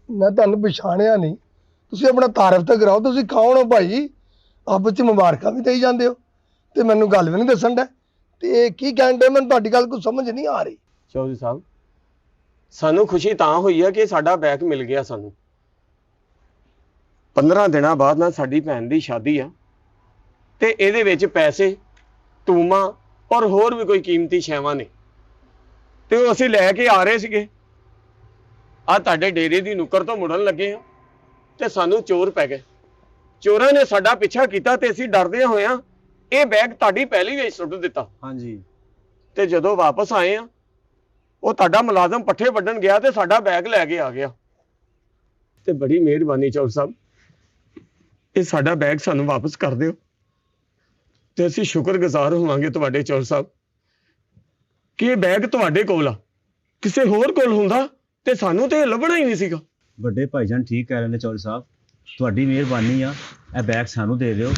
मैं तुहानू पछाणिया नहीं, तुसीं अपना तारफ तो कराओ, तुसीं कौन हो भाई? आपस च मुबारकां भी देई जांदे हो ते मैनू गल भी नहीं दस्सण डे ते की कहण डे? मैनूं तुहाडी गल कोई समझ नहीं आ रही। चौधरी साहब सानू खुशी तां हुई है कि साडा बैग मिल गया। सानू 15 दिनां बाद ना साडी भैन दी शादी आ ते इहदे विच पैसे टूमा और होर भी कोई कीमती शैवां ने ते ओह असीं लैके आ रहे सीगे। आ तुहाडे डेरे दी नुक्कर तो मुड़न लगे आ ते सानू चोर पै गए। चोरां ने साडा पिछा कीता ते असीं डरदे होए आ ਇਹ ਬੈਗ ਤੁਹਾਡੀ ਪਹਿਲੀ ਵਿੱਚ ਸੁੱਟ ਦਿੱਤਾ। ਹਾਂਜੀ ਤੇ ਜਦੋਂ ਵਾਪਸ ਆਏ ਆ ਉਹ ਤੁਹਾਡਾ ਮੁਲਾਜ਼ਮ ਪੱਠੇ ਵੱਢਣ ਗਿਆ ਤੇ ਸਾਡਾ ਬੈਗ ਲੈ ਕੇ ਆ ਗਿਆ। ਤੇ ਬੜੀ ਮਿਹਰਬਾਨੀ ਚੌਰ ਸਾਹਿਬ, ਇਹ ਸਾਡਾ ਬੈਗ ਸਾਨੂੰ ਵਾਪਸ ਕਰ ਦਿਓ ਤੇ ਅਸੀਂ ਸ਼ੁਕਰਗੁਜ਼ਾਰ ਹੋਵਾਂਗੇ ਤੁਹਾਡੇ ਚੌਰ ਸਾਹਿਬ ਕਿ ਇਹ ਬੈਗ ਤੁਹਾਡੇ ਕੋਲ ਆ। ਕਿਸੇ ਹੋਰ ਕੋਲ ਹੁੰਦਾ ਤੇ ਸਾਨੂੰ ਤੇ ਇਹ ਲੱਭਣਾ ਹੀ ਨਹੀਂ ਸੀਗਾ। ਵੱਡੇ ਭਾਈਜਾਨ ਠੀਕ ਕਹਿ ਰਹੇ ਨੇ ਚੌਧਰੀ ਸਾਹਿਬ, ਤੁਹਾਡੀ ਮਿਹਰਬਾਨੀ ਆ। ਇਹ ਬੈਗ ਸਾਨੂੰ ਦੇ ਦਿਓ,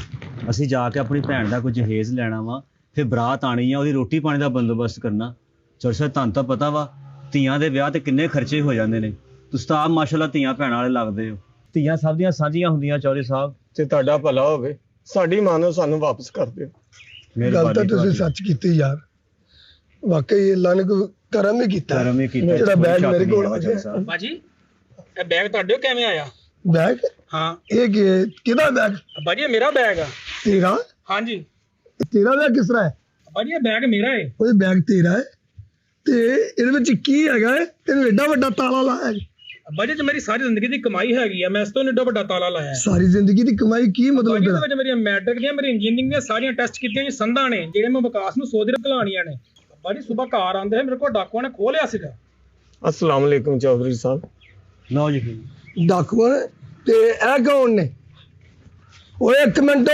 ਅਸੀਂ ਜਾ ਕੇ ਆਪਣੀ ਭੈਣ ਦਾ ਕੋਈ ਜਹੇਜ਼ ਲੈਣਾ ਵਾ, ਫਿਰ ਬਰਾਤ ਆਣੀ ਆ, ਉਹਦੀ ਰੋਟੀ ਪਾਣੀ ਦਾ ਬੰਦੋਬਸਤ ਕਰਨਾ। ਚੌਧਰੀ ਸਾਹਿਬ ਤੁਹਾਨੂੰ ਤਾਂ ਪਤਾ ਵਾ ਧੀਆਂ ਦੇ ਵਿਆਹ ਤੇ ਕਿੰਨੇ ਖਰਚੇ ਹੋ ਜਾਂਦੇ ਨੇ। ਤੁਸੀਂ ਤਾਂ ਆਪ ਮਾਸ਼ਾਅੱਲਾ ਧੀਆਂ ਭੈਣਾਂ ਵਾਲੇ ਲੱਗਦੇ ਹੋ। ਧੀਆਂ ਸਭ ਦੀਆਂ ਸਾਂਝੀਆਂ ਹੁੰਦੀਆਂ ਚੌਧਰੀ ਸਾਹਿਬ। ਤੇ ਤੁਹਾਡਾ ਭਲਾ ਹੋਵੇ, ਸਾਡੀ ਮਾਂ ਨੂੰ ਸਾਨੂੰ ਵਾਪਸ ਕਰ ਦਿਓ। गल तो तुसीं सच कीती यार, वाकई अल्लाह ने कोई करम ही कीता। ਕਰਮ ਹੀ ਕੀਤਾ। ਜਿਹੜਾ बैग मेरे कोल आ गया। ਬਾਜੀ ਇਹ ਬੈਗ ਤੁਹਾਡੇ ਕਿਵੇਂ ਆਇਆ? बैग ਹਾਂ ये किहदा बैग? ਬਾਜੀ ਇਹ ਮੇਰਾ ਬੈਗ ਆ। तेरा? ਹਾਂਜੀ तेरा बैग किस तरह है? ਬਾਜੀ ਇਹ ਬੈਗ ਮੇਰਾ ਹੈ। ਉਹ बैग तेरा है ਤੇ ਇਹਦੇ ਵਿੱਚ ਕੀ ਹੈਗਾ ਹੈ? ਤੈਨੂੰ ਐਡਾ ਵੱਡਾ ਤਾਲਾ ਲਾਇਆ ਹੈ। ਬਾਜੀ ਤੇ ਮੇਰੀ ਸਾਰੀ ਜ਼ਿੰਦਗੀ ਦੀ ਕਮਾਈ ਹੈਗੀ ਆ, ਮੈਂ ਇਸ ਤੋਂ ਏਡਾ ਵੱਡਾ ਤਾਲਾ ਲਾਇਆ ਹੈ। ਸਾਰੀ ਜ਼ਿੰਦਗੀ ਦੀ ਕਮਾਈ ਕੀ ਮਤਲਬ ਬਾਜੀ ਤੇਰਾ? ਇਹਦੇ ਵਿੱਚ ਮੇਰੀਆਂ ਮੈਟ੍ਰਿਕ ਦੀਆਂ ਮੇਰੀ ਇੰਜੀਨੀਅਰਿੰਗ ਦੀਆਂ ਸਾਰੀਆਂ ਟੈਸਟ ਕੀਤੀਆਂ ਜੀ ਸੰਧਾਂ ਨੇ, ਜਿਹੜੇ ਮੈਂ ਵਿਕਾਸ ਨੂੰ ਸੋਚ ਰਿਹਾ ਘਲਾਣੀਆਂ ਨੇ। ਬਾਜੀ ਸਵੇਰ ਘਰ ਆਉਂਦੇ ਮੇਰੇ ਕੋਲ ਡਾਕੂਆਂ ਨੇ ਖੋਹ ਲਿਆ ਸੀਗਾ। अस्सलाम वालेकुम चौधरी साहब। ਲਓ ਜੀ ਡਾਕੂਆਂ ਨੇ? ਤੇ ਇਹ ਕੌਣ ਨੇ? ਓਏ ਇੱਕ ਮਿੰਟ,